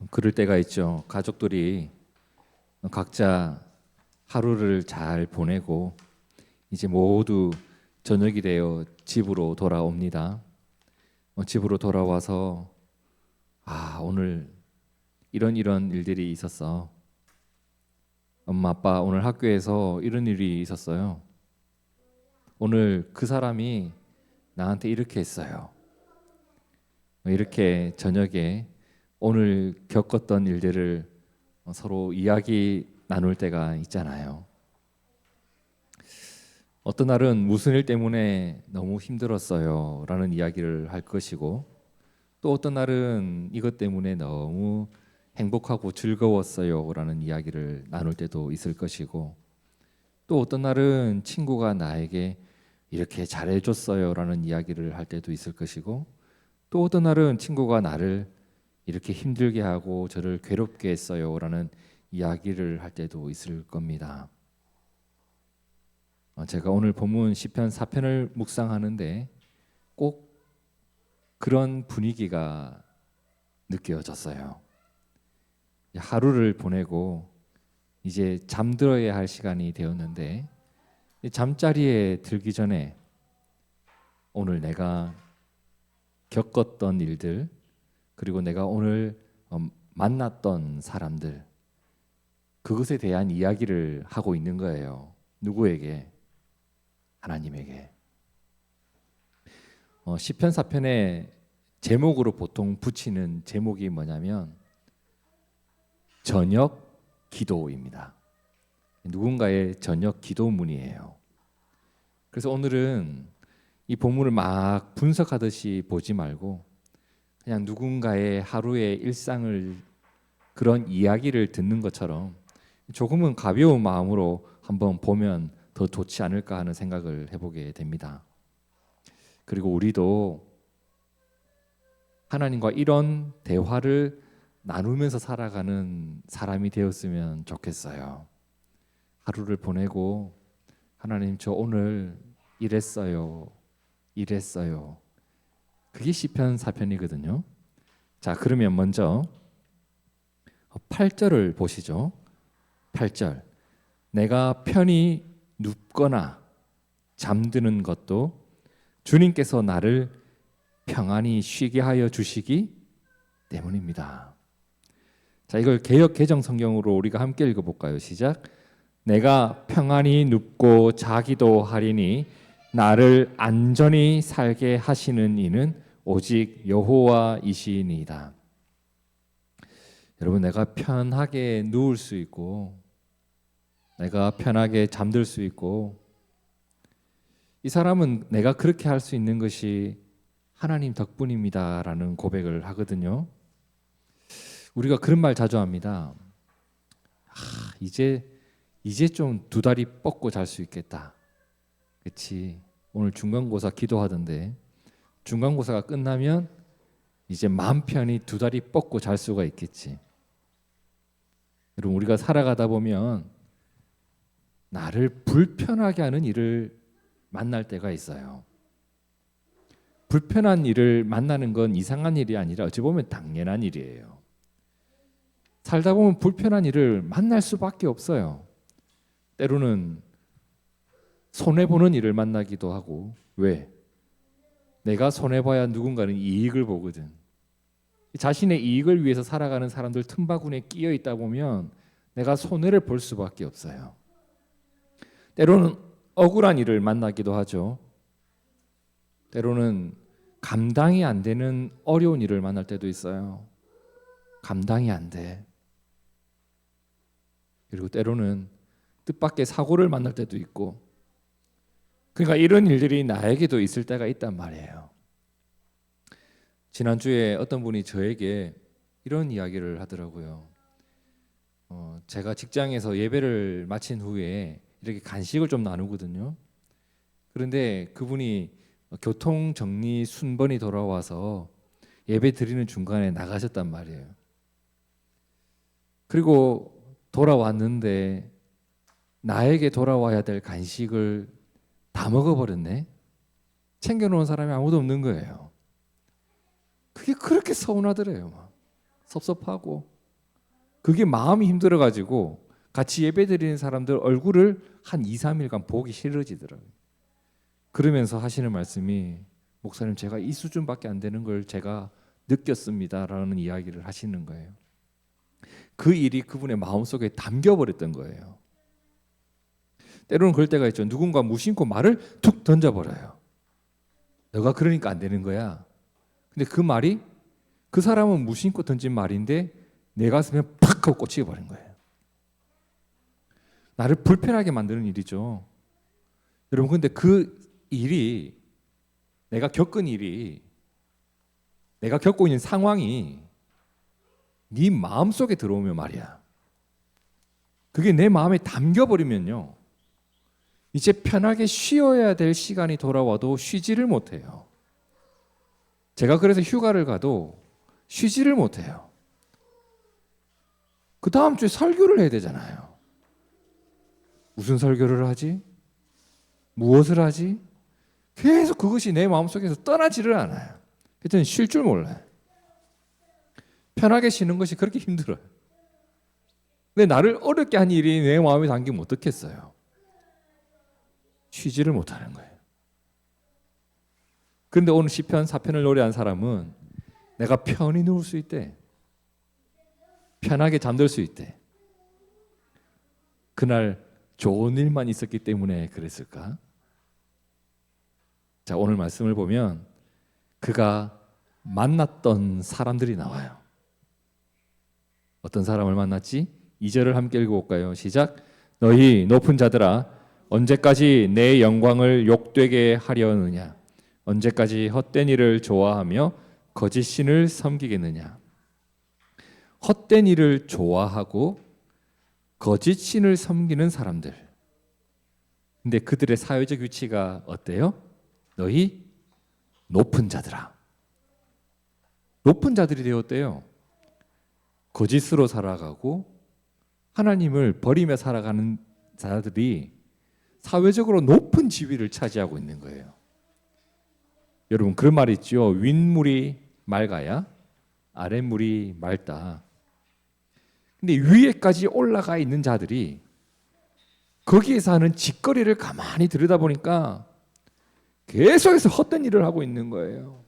그럴 때가 있죠. 가족들이 각자 하루를 잘 보내고 이제 모두 저녁이 되어 집으로 돌아옵니다. 집으로 돌아와서 오늘 이런 일들이 있었어. 엄마 아빠 오늘 학교에서 이런 일이 있었어요. 오늘 그 사람이 나한테 이렇게 했어요. 이렇게 저녁에 오늘 겪었던 일들을 서로 이야기 나눌 때가 있잖아요. 어떤 날은 무슨 일 때문에 너무 힘들었어요 라는 이야기를 할 것이고, 또 어떤 날은 이것 때문에 너무 행복하고 즐거웠어요 라는 이야기를 나눌 때도 있을 것이고, 또 어떤 날은 친구가 나에게 이렇게 잘해줬어요 라는 이야기를 할 때도 있을 것이고, 또 어떤 날은 친구가 나를 이렇게 힘들게 하고 저를 괴롭게 했어요 라는 이야기를 할 때도 있을 겁니다. 제가 오늘 본문 시편 4편을 묵상하는데 꼭 그런 분위기가 느껴졌어요. 하루를 보내고 이제 잠들어야 할 시간이 되었는데, 잠자리에 들기 전에 오늘 내가 겪었던 일들, 그리고 내가 오늘 만났던 사람들, 그것에 대한 이야기를 하고 있는 거예요. 누구에게? 하나님에게. 시편 4편의 제목으로 보통 붙이는 제목이 뭐냐면 저녁 기도입니다. 누군가의 저녁 기도문이에요. 그래서 오늘은 이 본문을 막 분석하듯이 보지 말고 그냥 누군가의 하루의 일상을, 그런 이야기를 듣는 것처럼 조금은 가벼운 마음으로 한번 보면 더 좋지 않을까 하는 생각을 해보게 됩니다. 그리고 우리도 하나님과 이런 대화를 나누면서 살아가는 사람이 되었으면 좋겠어요. 하루를 보내고 하나님, 저 오늘 이랬어요. 그게 시편 4편이거든요. 자, 그러면 먼저 8절을 보시죠. 8절. 내가 편히 눕거나 잠드는 것도 주님께서 나를 평안히 쉬게 하여 주시기 때문입니다. 자, 이걸 개역 개정 성경으로 우리가 함께 읽어볼까요? 시작. 내가 평안히 눕고 자기도 하리니 나를 안전히 살게 하시는 이는 오직 여호와이시니이다. 여러분, 내가 편하게 누울 수 있고 내가 편하게 잠들 수 있고, 이 사람은 내가 그렇게 할 수 있는 것이 하나님 덕분입니다라는 고백을 하거든요. 우리가 그런 말 자주 합니다. 이제 좀 두 다리 뻗고 잘 수 있겠다. 그렇지. 오늘 중간고사 기도하던데 중간고사가 끝나면 이제 마음 편히 두 다리 뻗고 잘 수가 있겠지. 여러분, 우리가 살아가다 보면 나를 불편하게 하는 일을 만날 때가 있어요. 불편한 일을 만나는 건 이상한 일이 아니라 어찌 보면 당연한 일이에요. 살다 보면 불편한 일을 만날 수밖에 없어요. 때로는 손해보는 일을 만나기도 하고. 왜? 내가 손해봐야 누군가는 이익을 보거든. 자신의 이익을 위해서 살아가는 사람들 틈바구니에 끼어 있다 보면 내가 손해를 볼 수밖에 없어요. 때로는 억울한 일을 만나기도 하죠. 때로는 감당이 안 되는 어려운 일을 만날 때도 있어요. 감당이 안 돼. 그리고 때로는 뜻밖의 사고를 만날 때도 있고, 그러니까 이런 일들이 나에게도 있을 때가 있단 말이에요. 지난주에 어떤 분이 저에게 이런 이야기를 하더라고요. 제가 직장에서 예배를 마친 후에 이렇게 간식을 좀 나누거든요. 그런데 그분이 교통 정리 순번이 돌아와서 예배 드리는 중간에 나가셨단 말이에요. 그리고 돌아왔는데 나에게 돌아와야 될 간식을 다 먹어버렸네. 챙겨놓은 사람이 아무도 없는 거예요. 그게 그렇게 서운하더래요. 막 섭섭하고 그게 마음이 힘들어가지고 같이 예배드리는 사람들 얼굴을 한 2, 3일간 보기 싫어지더라고요. 그러면서 하시는 말씀이 목사님 제가 이 수준밖에 안 되는 걸 제가 느꼈습니다라는 이야기를 하시는 거예요. 그 일이 그분의 마음속에 담겨버렸던 거예요. 때로는 그럴 때가 있죠. 누군가 무심코 말을 툭 던져버려요. 너가 그러니까 안 되는 거야. 근데 그 말이 그 사람은 무심코 던진 말인데 내 가슴에 팍 하고 꽂히게 버린 거예요. 나를 불편하게 만드는 일이죠. 여러분 근데 그 일이 내가 겪은 일이 내가 겪고 있는 상황이 네 마음속에 들어오면 말이야. 그게 내 마음에 담겨버리면요. 이제 편하게 쉬어야 될 시간이 돌아와도 쉬지를 못해요. 제가 그래서 휴가를 가도 쉬지를 못해요. 그 다음 주에 설교를 해야 되잖아요. 무슨 설교를 하지? 무엇을 하지? 계속 그것이 내 마음속에서 떠나지를 않아요. 그때는 쉴 줄 몰라요. 편하게 쉬는 것이 그렇게 힘들어요. 근데 나를 어렵게 한 일이 내 마음에 담기면 어떻겠어요? 쉬지를 못하는 거예요. 그런데 오늘 시편 4편을 노래한 사람은 내가 편히 누울 수 있대. 편하게 잠들 수 있대. 그날 좋은 일만 있었기 때문에 그랬을까? 자, 오늘 말씀을 보면 그가 만났던 사람들이 나와요. 어떤 사람을 만났지? 2절을 함께 읽어볼까요? 시작. 너희 높은 자들아 언제까지 내 영광을 욕되게 하려느냐? 언제까지 헛된 일을 좋아하며 거짓 신을 섬기겠느냐? 헛된 일을 좋아하고 거짓 신을 섬기는 사람들. 근데 그들의 사회적 위치가 어때요? 너희 높은 자들아. 높은 자들이 되었대요. 거짓으로 살아가고 하나님을 버리며 살아가는 자들이 사회적으로 높은 지위를 차지하고 있는 거예요. 여러분 그런 말 있죠. 윗물이 맑아야 아랫물이 맑다. 근데 위에까지 올라가 있는 자들이 거기에서 하는 짓거리를 가만히 들여다보니까 계속해서 헛된 일을 하고 있는 거예요.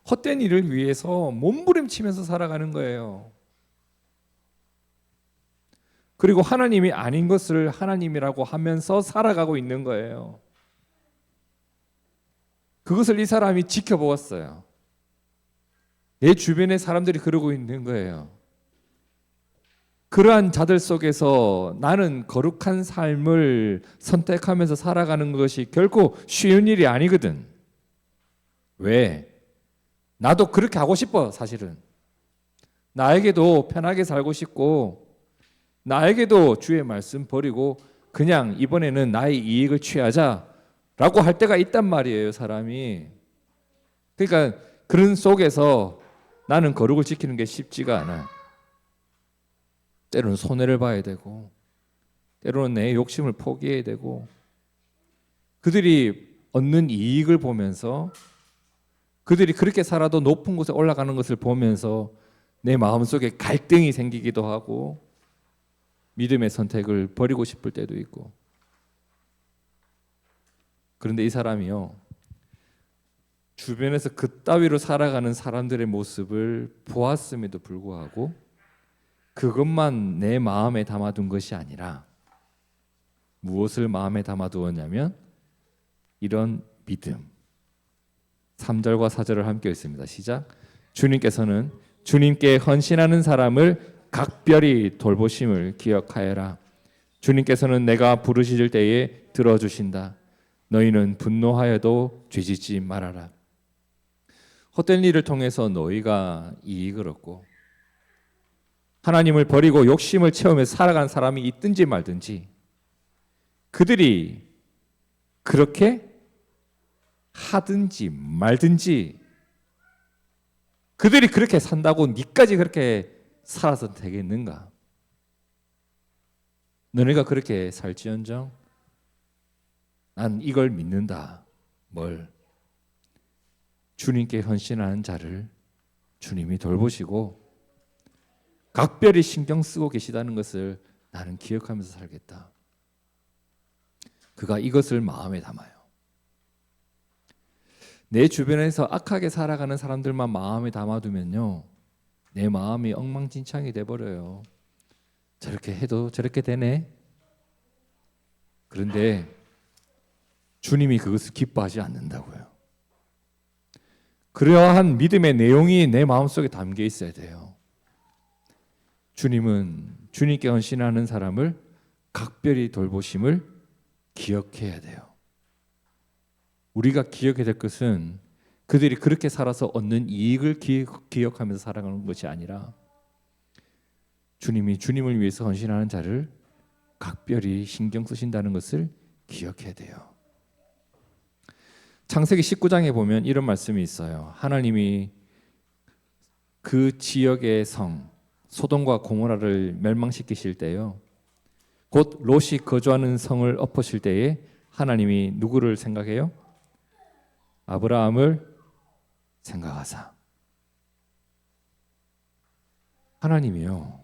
헛된 일을 위해서 몸부림치면서 살아가는 거예요. 그리고 하나님이 아닌 것을 하나님이라고 하면서 살아가고 있는 거예요. 그것을 이 사람이 지켜보았어요. 내 주변의 사람들이 그러고 있는 거예요. 그러한 자들 속에서 나는 거룩한 삶을 선택하면서 살아가는 것이 결코 쉬운 일이 아니거든. 왜? 나도 그렇게 하고 싶어, 사실은. 나에게도 편하게 살고 싶고 나에게도 주의 말씀 버리고 그냥 이번에는 나의 이익을 취하자라고 할 때가 있단 말이에요, 사람이. 그러니까 그런 속에서 나는 거룩을 지키는 게 쉽지가 않아. 때로는 손해를 봐야 되고 때로는 내 욕심을 포기해야 되고 그들이 얻는 이익을 보면서 그들이 그렇게 살아도 높은 곳에 올라가는 것을 보면서 내 마음속에 갈등이 생기기도 하고 믿음의 선택을 버리고 싶을 때도 있고. 그런데 이 사람이요, 주변에서 그따위로 살아가는 사람들의 모습을 보았음에도 불구하고 그것만 내 마음에 담아둔 것이 아니라 무엇을 마음에 담아두었냐면 이런 믿음. 3절과 4절을 함께 읽습니다. 시작. 주님께서는 주님께 헌신하는 사람을 각별히 돌보심을 기억하여라. 주님께서는 내가 부르짖을 때에 들어주신다. 너희는 분노하여도 죄짓지 말아라. 헛된 일을 통해서 너희가 이익을 얻고 하나님을 버리고 욕심을 채우면서 살아가는 사람이 있든지 말든지 그들이 그렇게 하든지 말든지 그들이 그렇게 산다고 니까지 그렇게 살아서 되겠는가? 너네가 그렇게 살지언정 난 이걸 믿는다. 뭘? 주님께 헌신하는 자를 주님이 돌보시고 각별히 신경 쓰고 계시다는 것을 나는 기억하면서 살겠다. 그가 이것을 마음에 담아요. 내 주변에서 악하게 살아가는 사람들만 마음에 담아두면요, 내 마음이 엉망진창이 돼버려요. 저렇게 해도 저렇게 되네. 그런데 주님이 그것을 기뻐하지 않는다고요. 그러한 믿음의 내용이 내 마음속에 담겨 있어야 돼요. 주님은 주님께 헌신하는 사람을 각별히 돌보심을 기억해야 돼요. 우리가 기억해야 될 것은 그들이 그렇게 살아서 얻는 이익을 기억하면서 살아가는 것이 아니라 주님이 주님을 위해서 헌신하는 자를 각별히 신경 쓰신다는 것을 기억해야 돼요. 창세기 19장에 보면 이런 말씀이 있어요. 하나님이 그 지역의 성 소돔과 고모라를 멸망시키실 때요, 곧 롯이 거주하는 성을 엎으실 때에 하나님이 누구를 생각해요? 아브라함을 생각하사. 하나님이요,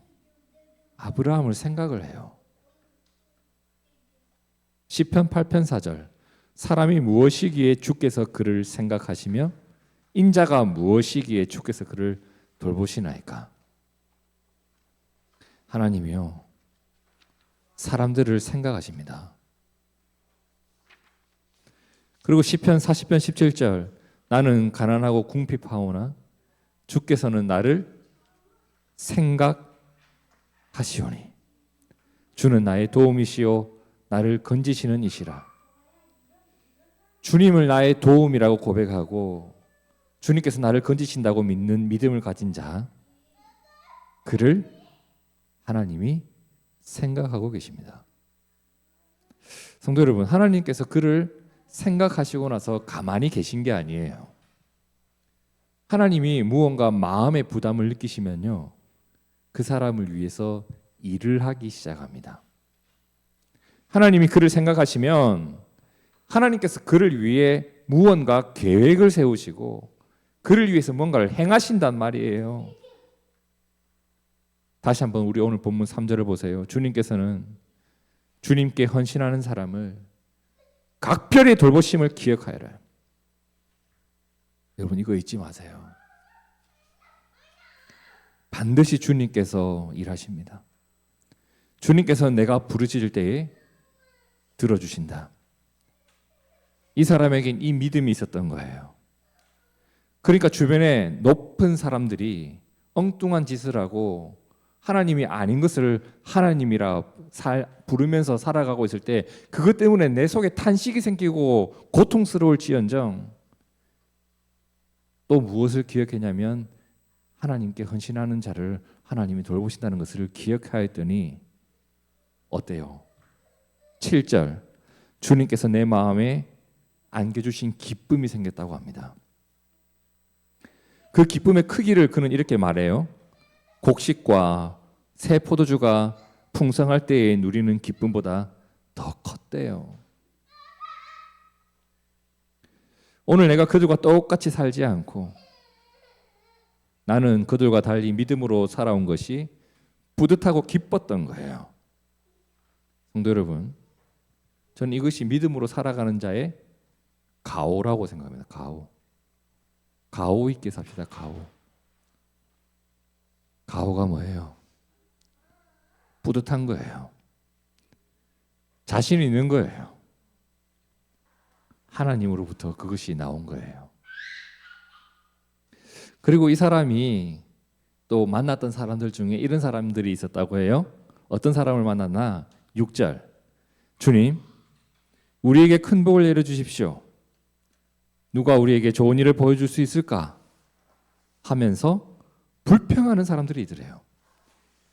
아브라함을 생각을 해요. 시편 8편 4절, 사람이 무엇이기에 주께서 그를 생각하시며 인자가 무엇이기에 주께서 그를 돌보시나이까. 하나님이요, 사람들을 생각하십니다. 그리고 시편 40편 17절, 나는 가난하고 궁핍하오나 주께서는 나를 생각하시오니 주는 나의 도움이시오 나를 건지시는 이시라. 주님을 나의 도움이라고 고백하고 주님께서 나를 건지신다고 믿는 믿음을 가진 자, 그를 하나님이 생각하고 계십니다. 성도 여러분, 하나님께서 그를 생각하시고 나서 가만히 계신 게 아니에요. 하나님이 무언가 마음의 부담을 느끼시면요, 그 사람을 위해서 일을 하기 시작합니다. 하나님이 그를 생각하시면 하나님께서 그를 위해 무언가 계획을 세우시고 그를 위해서 뭔가를 행하신단 말이에요. 다시 한번 우리 오늘 본문 3절을 보세요. 주님께서는 주님께 헌신하는 사람을 각별히 돌보심을 기억하여라. 여러분, 이거 잊지 마세요. 반드시 주님께서 일하십니다. 주님께서 내가 부르짖을 때에 들어주신다. 이 사람에겐 이 믿음이 있었던 거예요. 그러니까 주변에 높은 사람들이 엉뚱한 짓을 하고 하나님이 아닌 것을 하나님이라 부르면서 살아가고 있을 때 그것 때문에 내 속에 탄식이 생기고 고통스러울지언정 또 무엇을 기억했냐면 하나님께 헌신하는 자를 하나님이 돌보신다는 것을 기억하였더니 어때요? 7절, 주님께서 내 마음에 안겨주신 기쁨이 생겼다고 합니다. 그 기쁨의 크기를 그는 이렇게 말해요. 곡식과 새 포도주가 풍성할 때에 누리는 기쁨보다 더 컸대요. 오늘 내가 그들과 똑같이 살지 않고 나는 그들과 달리 믿음으로 살아온 것이 뿌듯하고 기뻤던 거예요. 성도 여러분, 저는 이것이 믿음으로 살아가는 자의 가오라고 생각합니다. 가오 있게 삽시다. 가오가 뭐예요? 뿌듯한 거예요. 자신 있는 거예요. 하나님으로부터 그것이 나온 거예요. 그리고 이 사람이 또 만났던 사람들 중에 이런 사람들이 있었다고 해요. 어떤 사람을 만났나? 6절, 주님, 우리에게 큰 복을 내려주십시오. 누가 우리에게 좋은 일을 보여줄 수 있을까? 하면서 불평하는 사람들이 있더래요.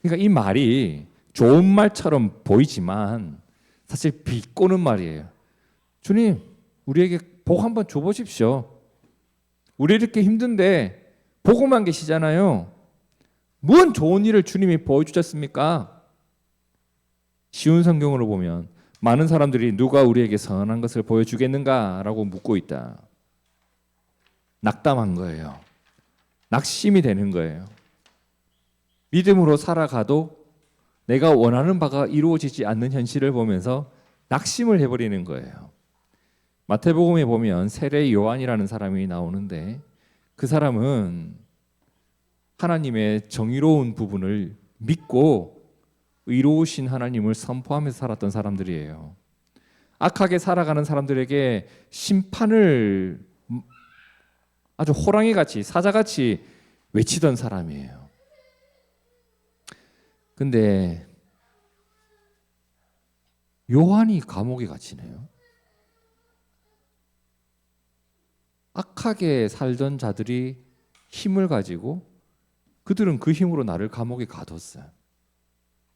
그러니까 이 말이 좋은 말처럼 보이지만 사실 비꼬는 말이에요. 주님, 우리에게 복 한번 줘보십시오. 우리 이렇게 힘든데 보고만 계시잖아요. 무슨 좋은 일을 주님이 보여주셨습니까? 쉬운 성경으로 보면 많은 사람들이 누가 우리에게 선한 것을 보여주겠는가라고 묻고 있다. 낙담한 거예요. 낙심이 되는 거예요. 믿음으로 살아가도 내가 원하는 바가 이루어지지 않는 현실을 보면서 낙심을 해버리는 거예요. 마태복음에 보면 세례 요한이라는 사람이 나오는데 그 사람은 하나님의 정의로운 부분을 믿고 의로우신 하나님을 선포하면서 살았던 사람들이에요. 악하게 살아가는 사람들에게 심판을 아주 호랑이같이 사자같이 외치던 사람이에요. 근데 요한이 감옥에 갇히네요. 악하게 살던 자들이 힘을 가지고 그들은 그 힘으로 나를 감옥에 가뒀어요.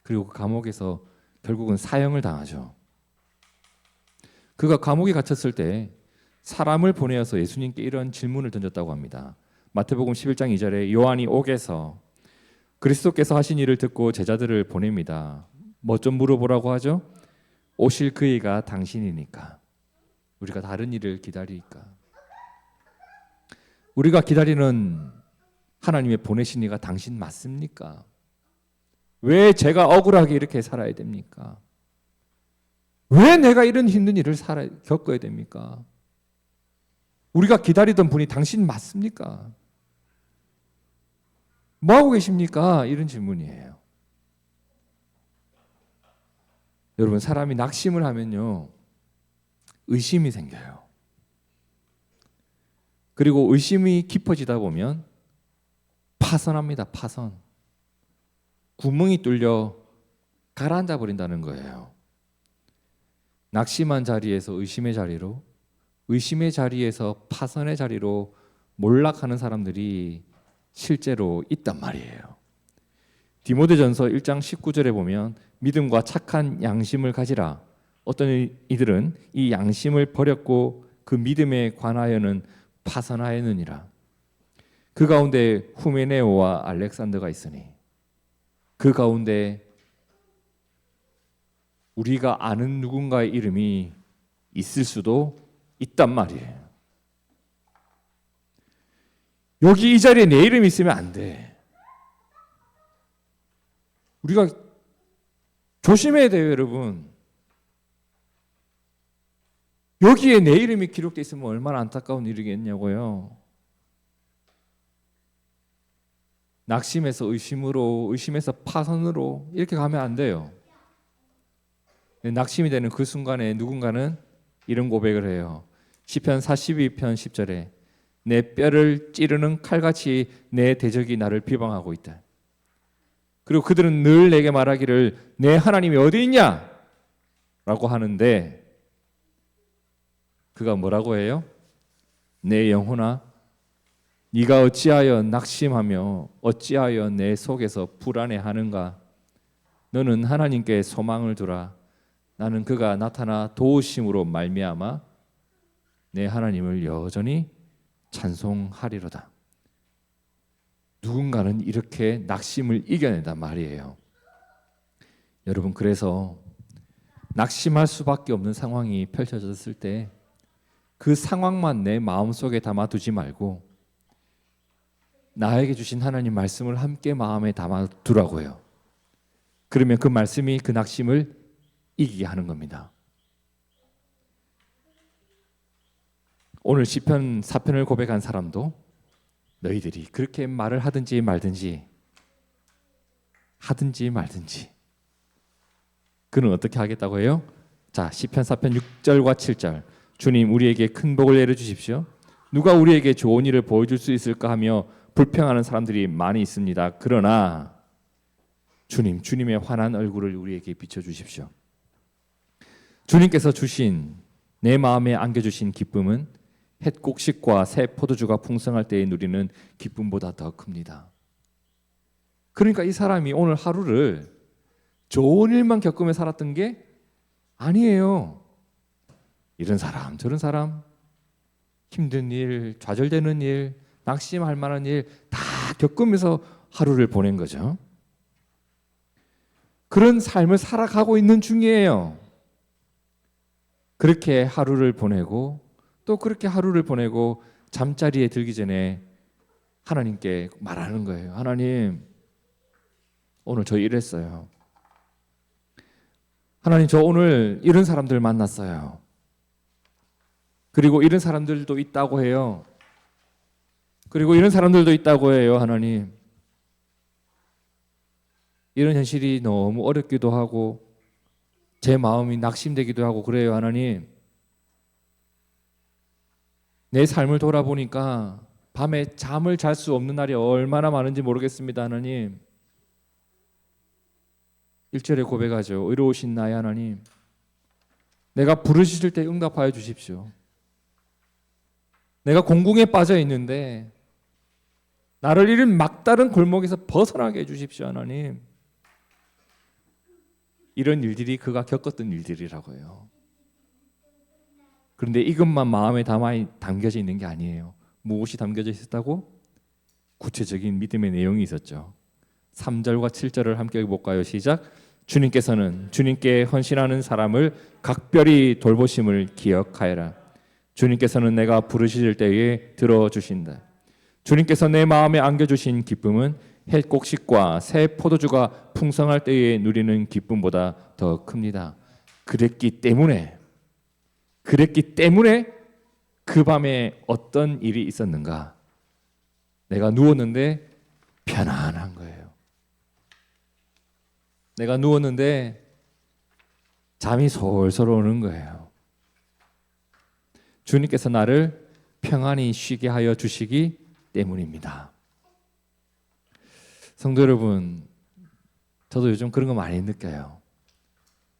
그리고 그 감옥에서 결국은 사형을 당하죠. 그가 감옥에 갇혔을 때 사람을 보내어서 예수님께 이런 질문을 던졌다고 합니다. 마태복음 11장 2절에 요한이 옥에서 그리스도께서 하신 일을 듣고 제자들을 보냅니다. 뭐 좀 물어보라고 하죠? 오실 그 이가 당신이니까. 우리가 다른 일을 기다리니까. 우리가 기다리는 하나님의 보내신 이가 당신 맞습니까? 왜 제가 억울하게 이렇게 살아야 됩니까? 왜 내가 이런 힘든 일을 겪어야 됩니까? 우리가 기다리던 분이 당신 맞습니까? 뭐 하고 계십니까? 이런 질문이에요. 여러분, 사람이 낙심을 하면요, 의심이 생겨요. 그리고 의심이 깊어지다 보면 파선합니다. 파선. 구멍이 뚫려 가라앉아 버린다는 거예요. 낙심한 자리에서 의심의 자리로, 의심의 자리에서 파선의 자리로 몰락하는 사람들이 실제로 있단 말이에요. 디모데전서 1장 19절에 보면 믿음과 착한 양심을 가지라. 어떤 이들은 이 양심을 버렸고 그 믿음에 관하여는 파선하였느니라. 그 가운데 후메네오와 알렉산더가 있으니 그 가운데 우리가 아는 누군가의 이름이 있을 수도 있단 말이에요. 여기 이 자리에 내 이름이 있으면 안 돼. 우리가 조심해야 돼요, 여러분. 여기에 내 이름이 기록되어 있으면 얼마나 안타까운 일이겠냐고요. 낙심에서 의심으로, 의심에서 파선으로 이렇게 가면 안 돼요. 낙심이 되는 그 순간에 누군가는 이런 고백을 해요. 시편 42편 10절에 내 뼈를 찌르는 칼같이 내 대적이 나를 비방하고 있다. 그리고 그들은 늘 내게 말하기를 내 하나님이 어디 있냐? 라고 하는데 그가 뭐라고 해요? 내 영혼아, 네가 어찌하여 낙심하며 어찌하여 내 속에서 불안해하는가? 너는 하나님께 소망을 두라. 나는 그가 나타나 도우심으로 말미암아 내 하나님을 여전히 찬송하리로다. 누군가는 이렇게 낙심을 이겨낸단 말이에요. 여러분, 그래서 낙심할 수밖에 없는 상황이 펼쳐졌을 때 그 상황만 내 마음속에 담아두지 말고 나에게 주신 하나님 말씀을 함께 마음에 담아두라고요. 그러면 그 말씀이 그 낙심을 이기게 하는 겁니다. 오늘 시편 4편을 고백한 사람도 너희들이 그렇게 말을 하든지 말든지 그는 어떻게 하겠다고 해요? 자, 시편 4편 6절과 7절. 주님, 우리에게 큰 복을 내려 주십시오. 누가 우리에게 좋은 일을 보여줄 수 있을까 하며 불평하는 사람들이 많이 있습니다. 그러나 주님, 주님의 환한 얼굴을 우리에게 비춰주십시오. 주님께서 주신, 내 마음에 안겨주신 기쁨은 햇곡식과 새 포도주가 풍성할 때에 누리는 기쁨보다 더 큽니다. 그러니까 이 사람이 오늘 하루를 좋은 일만 겪으며 살았던 게 아니에요. 이런 사람 저런 사람, 힘든 일, 좌절되는 일, 낙심할 만한 일 다 겪으면서 하루를 보낸 거죠. 그런 삶을 살아가고 있는 중이에요. 그렇게 하루를 보내고 또 그렇게 하루를 보내고 잠자리에 들기 전에 하나님께 말하는 거예요. 하나님, 오늘 저 이랬어요. 하나님, 저 오늘 이런 사람들 만났어요. 그리고 이런 사람들도 있다고 해요. 그리고 이런 사람들도 있다고 해요, 하나님. 이런 현실이 너무 어렵기도 하고 제 마음이 낙심되기도 하고 그래요, 하나님. 내 삶을 돌아보니까 밤에 잠을 잘 수 없는 날이 얼마나 많은지 모르겠습니다, 하나님. 1절에 고백하죠. 의로우신 나의 하나님, 내가 부르실 때 응답하여 주십시오. 내가 공궁에 빠져 있는데 나를 이런 막다른 골목에서 벗어나게 해주십시오, 하나님. 이런 일들이 그가 겪었던 일들이라고요. 그런데 이것만 마음에 담겨져 있는 게 아니에요. 무엇이 담겨져 있었다고? 구체적인 믿음의 내용이 있었죠. 3절과 7절을 함께 볼까요? 시작. 주님께서는 주님께 헌신하는 사람을 각별히 돌보심을 기억하여라. 주님께서는 내가 부르실 때에 들어주신다. 주님께서 내 마음에 안겨주신 기쁨은 햇곡식과 새 포도주가 풍성할 때에 누리는 기쁨보다 더 큽니다. 그랬기 때문에 그 밤에 어떤 일이 있었는가? 내가 누웠는데 편안한 거예요. 내가 누웠는데 잠이 솔솔 오는 거예요. 주님께서 나를 평안히 쉬게 하여 주시기 때문입니다. 성도 여러분, 저도 요즘 그런 거 많이 느껴요.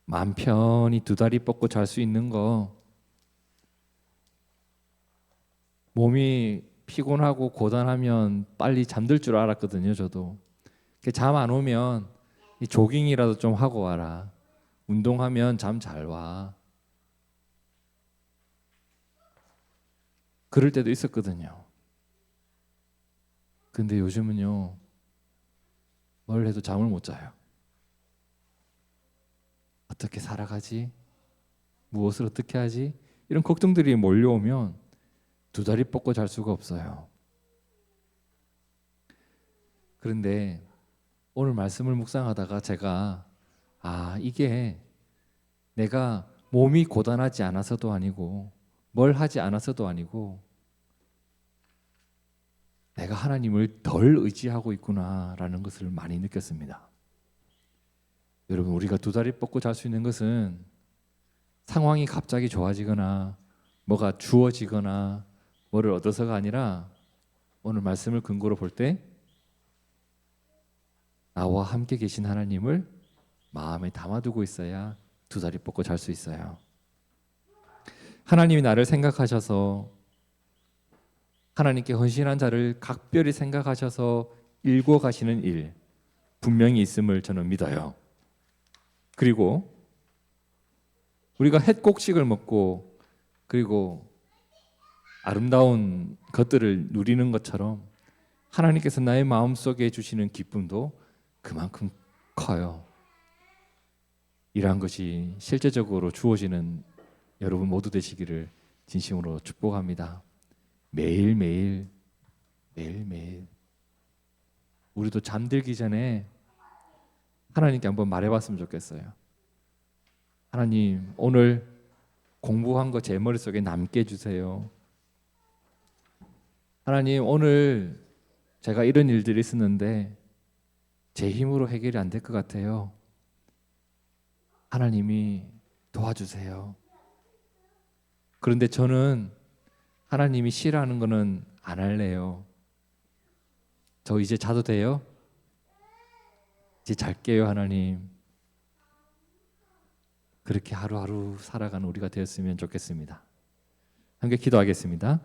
마음 편히 두 다리 뻗고 잘 수 있는 거, 몸이 피곤하고 고단하면 빨리 잠들 줄 알았거든요. 저도 잠 안 오면 조깅이라도 좀 하고 와라, 운동하면 잠 잘 와, 그럴 때도 있었거든요. 근데 요즘은요, 뭘 해도 잠을 못 자요. 어떻게 살아가지? 무엇을 어떻게 하지? 이런 걱정들이 몰려오면 두 다리 뻗고 잘 수가 없어요. 그런데 오늘 말씀을 묵상하다가 제가 이게 내가 몸이 고단하지 않아서도 아니고 뭘 하지 않아서도 아니고 내가 하나님을 덜 의지하고 있구나라는 것을 많이 느꼈습니다. 여러분, 우리가 두 다리 뻗고 잘 수 있는 것은 상황이 갑자기 좋아지거나 뭐가 주어지거나 뭐를 얻어서가 아니라 오늘 말씀을 근거로 볼 때 나와 함께 계신 하나님을 마음에 담아두고 있어야 두 다리 뻗고 잘 수 있어요. 하나님이 나를 생각하셔서 하나님께 헌신한 자를 각별히 생각하셔서 일궈 가시는 일 분명히 있음을 저는 믿어요. 그리고 우리가 햇곡식을 먹고 그리고 아름다운 것들을 누리는 것처럼 하나님께서 나의 마음속에 주시는 기쁨도 그만큼 커요. 이러한 것이 실제적으로 주어지는 여러분 모두 되시기를 진심으로 축복합니다. 매일매일 우리도 잠들기 전에 하나님께 한번 말해봤으면 좋겠어요. 하나님, 오늘 공부한 거 제 머릿속에 남게 해주세요. 하나님, 오늘 제가 이런 일들이 있었는데 제 힘으로 해결이 안 될 것 같아요. 하나님이 도와주세요. 그런데 저는 하나님이 싫어하는 거는 안 할래요. 저 이제 자도 돼요? 이제 잘게요, 하나님. 그렇게 하루하루 살아가는 우리가 되었으면 좋겠습니다. 함께 기도하겠습니다.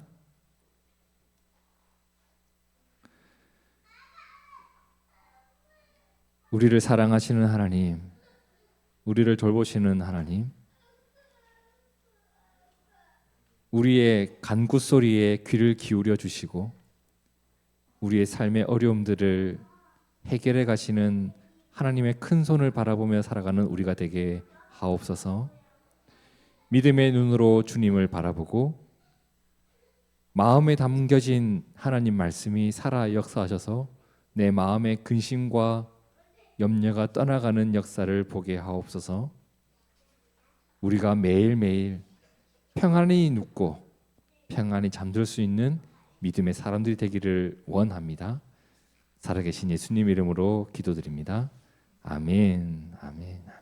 우리를 사랑하시는 하나님, 우리를 돌보시는 하나님, 우리의 간구소리에 귀를 기울여 주시고 우리의 삶의 어려움들을 해결해 가시는 하나님의 큰 손을 바라보며 살아가는 우리가 되게 하옵소서. 믿음의 눈으로 주님을 바라보고 마음에 담겨진 하나님 말씀이 살아 역사하셔서 내 마음의 근심과 염려가 떠나가는 역사를 보게 하옵소서. 우리가 매일매일 평안히 눕고 평안히 잠들 수 있는 믿음의 사람들이 되기를 원합니다. 살아계신 예수님 이름으로 기도드립니다. 아멘. 아멘.